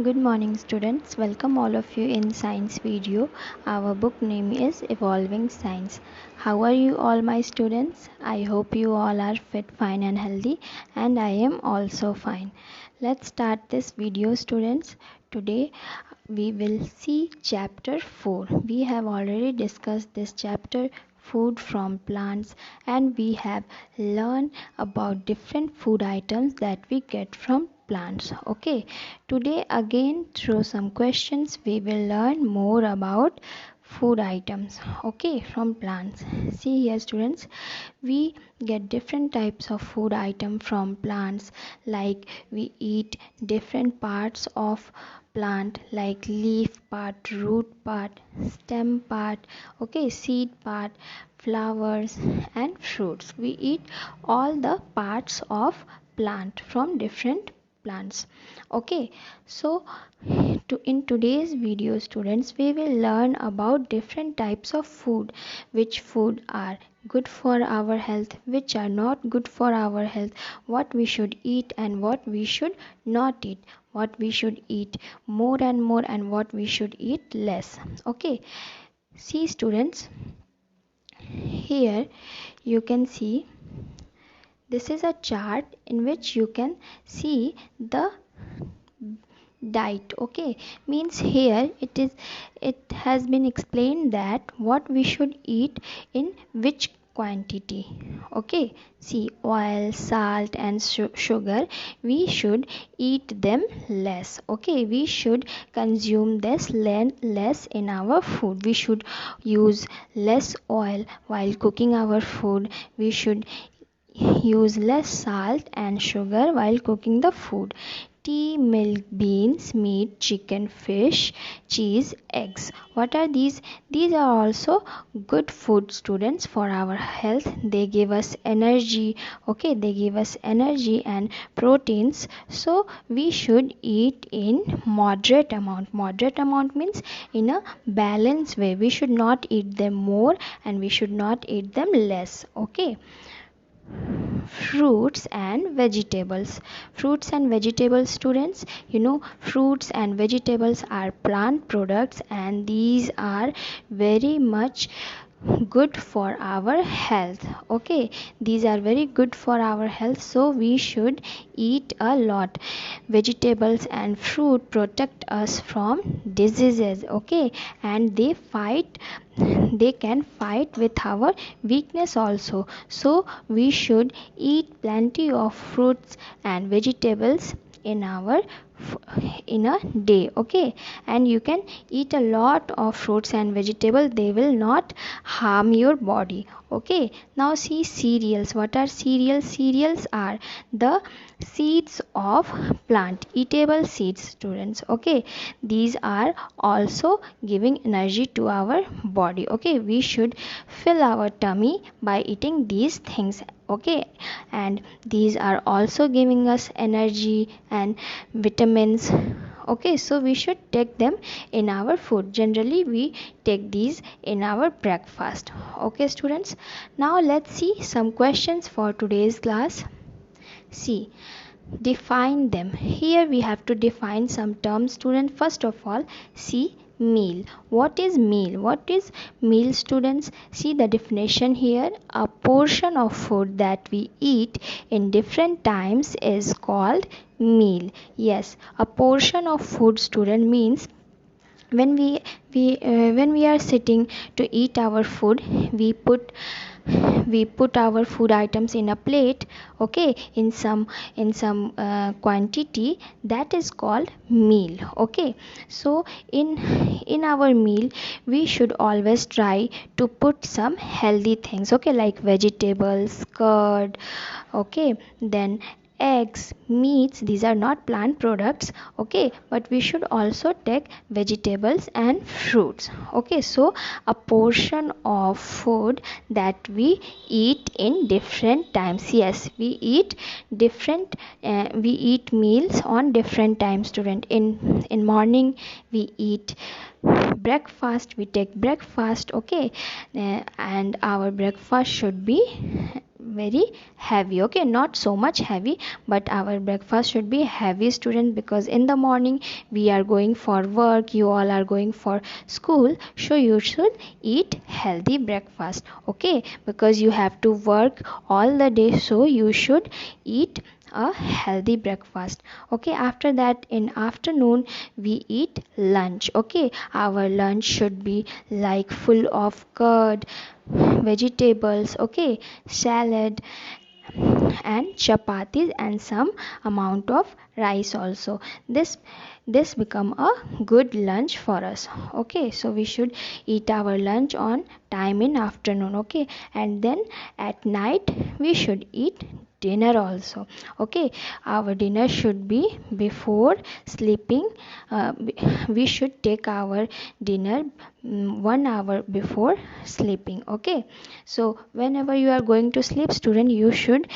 Good morning students, welcome all of you in science video. Our book name is Evolving Science. How are you all my students? I hope you all are fit, fine and healthy, and I am also fine. Let's start this video students. Today we will see chapter 4. We have already discussed this chapter, food from plants, and we have learned about different food items that we get from plants. Okay, today again through some questions we will learn more about food items, okay, from plants. See here students, we get different types of food item from plants, like we eat different parts of plant like leaf part, root part, stem part, okay, seed part, flowers and fruits. We eat all the parts of plant from different plants. Okay, so in today's video students, we will learn about different types of food, which food are good for our health, which are not good for our health, what we should eat and what we should not eat, what we should eat more and more and what we should eat less. Okay, see students, here you can see this is a chart in which you can see the diet. Okay, means here it has been explained that what we should eat in which quantity. Okay, see, oil, salt and sugar, we should eat them less. Okay, we should consume this less in our food. We should use less oil while cooking our food. We should use less salt and sugar while cooking the food. Tea, milk, beans, meat, chicken, fish, cheese, eggs. What are these? These are also good food students for our health. They give us energy. Okay, they give us energy and proteins. So we should eat in moderate amount. Moderate amount means in a balanced way. We should not eat them more and we should not eat them less. Okay. Fruits and vegetables. Fruits and vegetables students, you know, fruits and vegetables are plant products and these are very much good for our health. Okay, these are very good for our health, so we should eat a lot. Vegetables and fruit protect us from diseases. Okay, and they can fight with our weakness also. So we should eat plenty of fruits and vegetables in our in a day. Okay, and you can eat a lot of fruits and vegetables, they will not harm your body. Okay, now see cereals. What are cereals? Cereals are the seeds of plant, eatable seeds students. Okay, these are also giving energy to our body. Okay, we should fill our tummy by eating these things. Okay, and these are also giving us energy and vitamins. Okay, so we should take them in our food. Generally we take these in our breakfast. Okay students, now let's see some questions for today's class. See, define them. Here we have to define some terms student. First of all, see, meal. What is meal? What is meal students? See the definition here. A portion of food that we eat in different times is called meal. Yes, a portion of food student means when we are sitting to eat our food, we put our food items in a plate. Okay, in some quantity, that is called meal. Okay, so in our meal we should always try to put some healthy things. Okay, like vegetables, curd, okay, then eggs, meats. These are not plant products. Okay, but we should also take vegetables and fruits. Okay, so a portion of food that we eat in different times. Yes, we eat meals on different times student. In morning we eat breakfast, we take breakfast. Okay, and our breakfast should be very heavy. Okay, not so much heavy, but our breakfast should be heavy, student, because in the morning we are going for work, you all are going for school, so you should eat healthy breakfast. Okay, because you have to work all the day, so you should eat a healthy breakfast. Okay, after that in afternoon we eat lunch. Okay, our lunch should be like full of curd, vegetables, okay, salad, and chapatis, and some amount of rice also. This become a good lunch for us. Okay, so we should eat our lunch on time in afternoon. Okay, and then at night we should eat dinner also. Okay, our dinner should be before sleeping. We should take our dinner 1 hour before sleeping. Okay, so whenever you are going to sleep, student, you should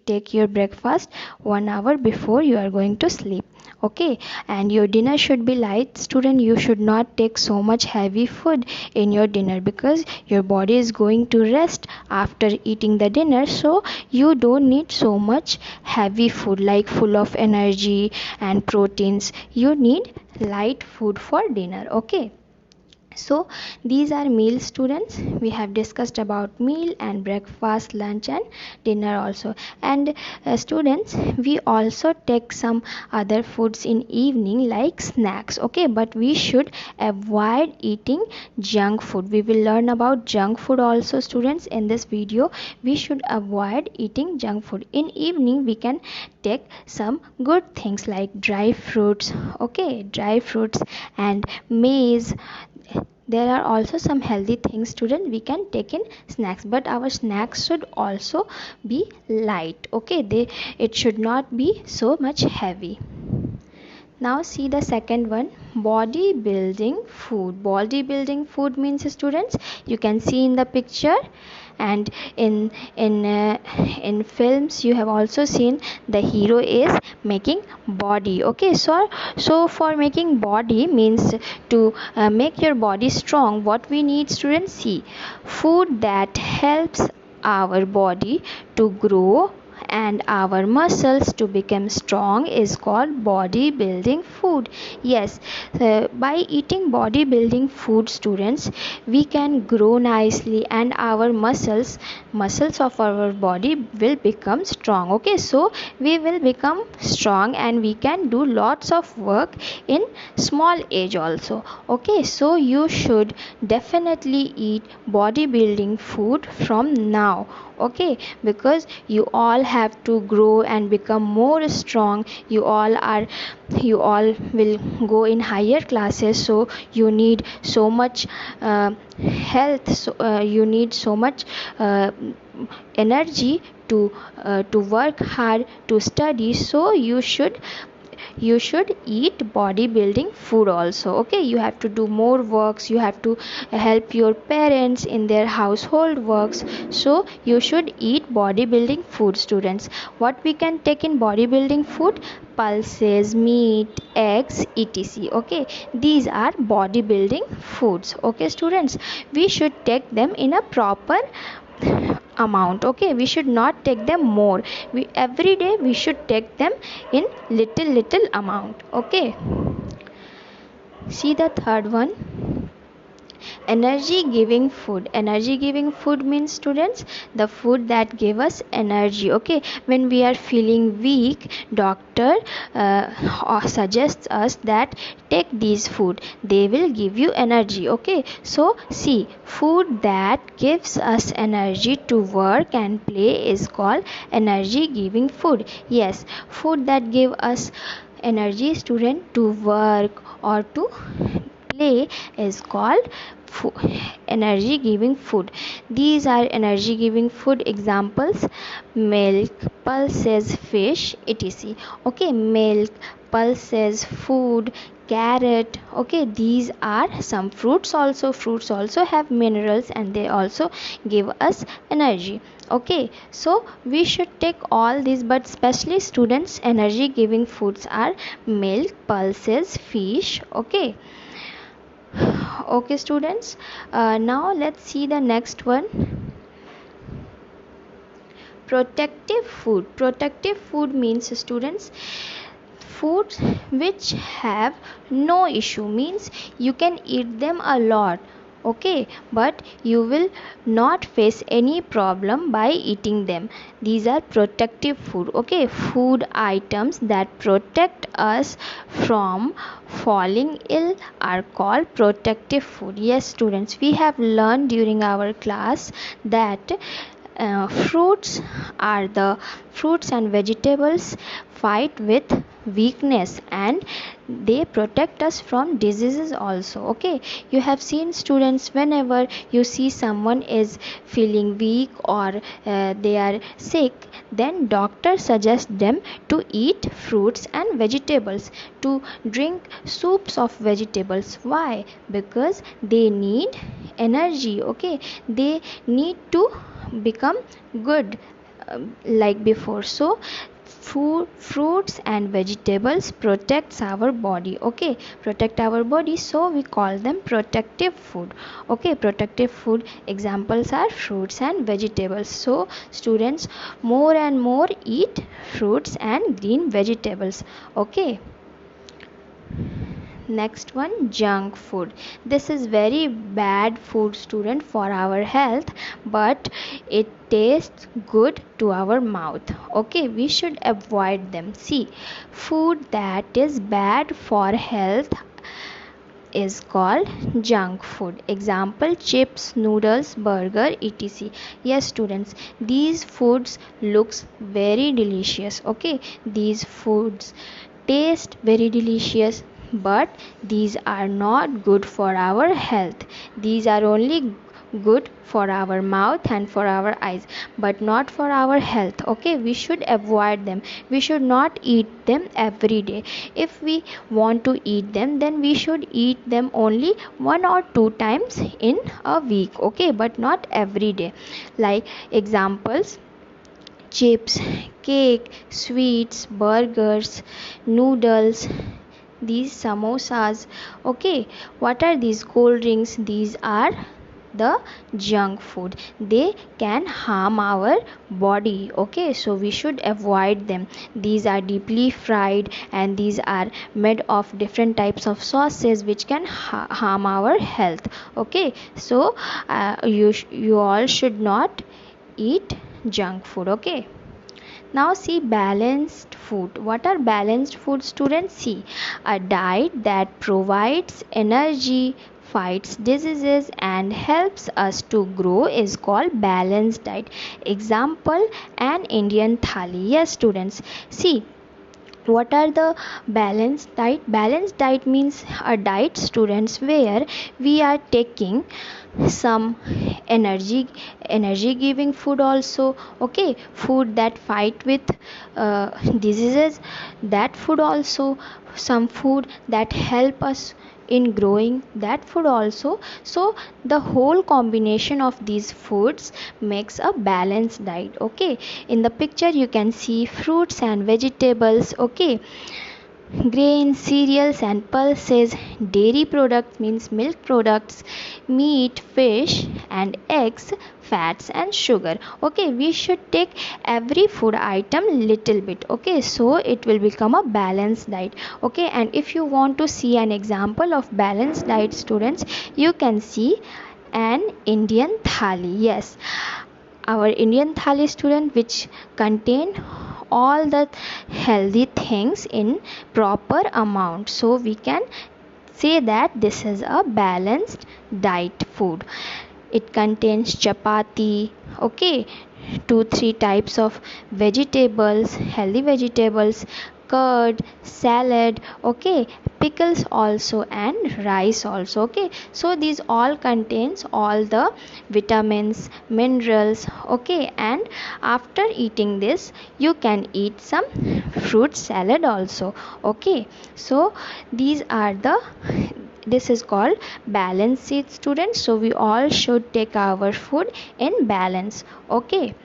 take your breakfast 1 hour before you are going to sleep. Okay, and your dinner should be light, student. You should not take so much heavy food in your dinner, because your body is going to rest after eating the dinner, so you don't need so much heavy food like full of energy and proteins. You need light food for dinner. Okay, so these are meal, students. We have discussed about meal and breakfast, lunch and dinner also. And students, we also take some other foods in evening like snacks. Okay, but we should avoid eating junk food. We will learn about junk food also, students, in this video. We should avoid eating junk food. In evening we can take some good things like dry fruits. Okay, dry fruits and maize. There are also some healthy things, student, we can take in snacks, but our snacks should also be light. Okay, it should not be so much heavy. Now see the second one, bodybuilding food. Bodybuilding food means, students, you can see in the picture, and in films you have also seen the hero is making body. Okay, so for making body means to make your body strong, what we need, students, see, food that helps our body to grow and our muscles to become strong is called bodybuilding food. Yes, by eating bodybuilding food, students, we can grow nicely and our muscles of our body will become strong. Okay, so we will become strong and we can do lots of work in small age also. Okay, so you should definitely eat bodybuilding food from now. Okay, because you all have to grow and become more strong. You all will go in higher classes, so you need so much health, so you need so much energy to work hard to study, so you should eat bodybuilding food also. Okay, you have to do more works, you have to help your parents in their household works, so you should eat bodybuilding food, students. What we can take in bodybuilding food? Pulses, meat, eggs, etc. Okay, these are bodybuilding foods. Okay, students, we should take them in a proper amount. Okay, we should not take them more. Every day we should take them in little amount. Okay, see the third one, energy giving food. Energy giving food means, students, the food that give us energy. Okay, when we are feeling weak, doctor suggests us that take these food, they will give you energy. Okay, so see, food that gives us energy to work and play is called energy giving food. Yes, food that give us energy, student, to work or to play is called energy giving food. These are energy giving food examples: milk, pulses, fish, etc. Okay, milk, pulses, food, carrot. Okay, these are some fruits also. Fruits also have minerals and they also give us energy. Okay, so we should take all these, but especially, students, energy giving foods are milk, pulses, fish. Okay, okay, students, now let's see the next one, Protective food means, students, foods which have no issue, means you can eat them a lot, okay, but you will not face any problem by eating them. These are protective food, okay. Food items that protect us from falling ill are called protective food. Yes, students, we have learned during our class that fruits are the fruits and vegetables fight with weakness, and they protect us from diseases also, okay. You have seen, students, whenever you see someone is feeling weak or they are sick, then doctor suggests them to eat fruits and vegetables, to drink soups of vegetables. Why? Because they need energy, okay. They need to become good, like before. So fruits and vegetables protects our body, okay, protect our body, so we call them protective food, okay. Protective food examples are fruits and vegetables. So students, more and more eat fruits and green vegetables, okay. Next one, junk food. This is very bad food, student, for our health, but it tastes good to our mouth, okay. We should avoid them. See, food that is bad for health is called junk food. Example, chips, noodles, burger, etc. Yes, students, these foods looks very delicious, okay. These foods taste very delicious, but these are not good for our health. These are only good for our mouth and for our eyes, but not for our health, okay. We should avoid them. We should not eat them every day. If we want to eat them, then we should eat them only 1 or 2 times in a week, okay, but not every day. Like examples, chips, cake, sweets, burgers, noodles, these samosas, okay. What are these? Cold drinks. These are the junk food. They can harm our body, okay, so we should avoid them. These are deeply fried, and these are made of different types of sauces which can harm our health, okay. So you all should not eat junk food, okay. Now see, balanced food. What are balanced food, students? See, a diet that provides energy, fights diseases, and helps us to grow is called balanced diet. Example, an Indian thali. Yes, students. See, what are the balanced diet means a diet, students, where we are taking some energy giving food also, okay. Food that fight with diseases, that food also. Some food that help us in growing, that food also. So the whole combination of these foods makes a balanced diet, okay. In the picture you can see fruits and vegetables, okay, grains, cereals and pulses, dairy products means milk products, meat, fish and eggs, fats and sugar, okay. We should take every food item little bit, okay, so it will become a balanced diet, okay. And if you want to see an example of balanced diet, students, you can see an Indian thali. Yes, our Indian thali, student, which contain all the healthy things in proper amount, so we can say that this is a balanced diet food. It contains chapati, okay, 2-3 types of vegetables, healthy vegetables, curd, salad, okay, pickles also, and rice also, okay. So these all contains all the vitamins, minerals, okay. And after eating this, you can eat some fruit salad also, okay. So these are the this is called balanced eat, students. So we all should take our food in balance, okay.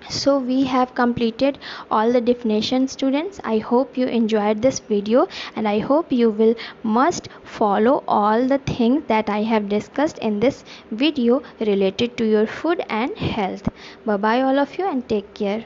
So we have completed all the definition, students. I hope you enjoyed this video, and I hope you will must follow all the things that I have discussed in this video related to your food and health. Bye bye all of you, and take care.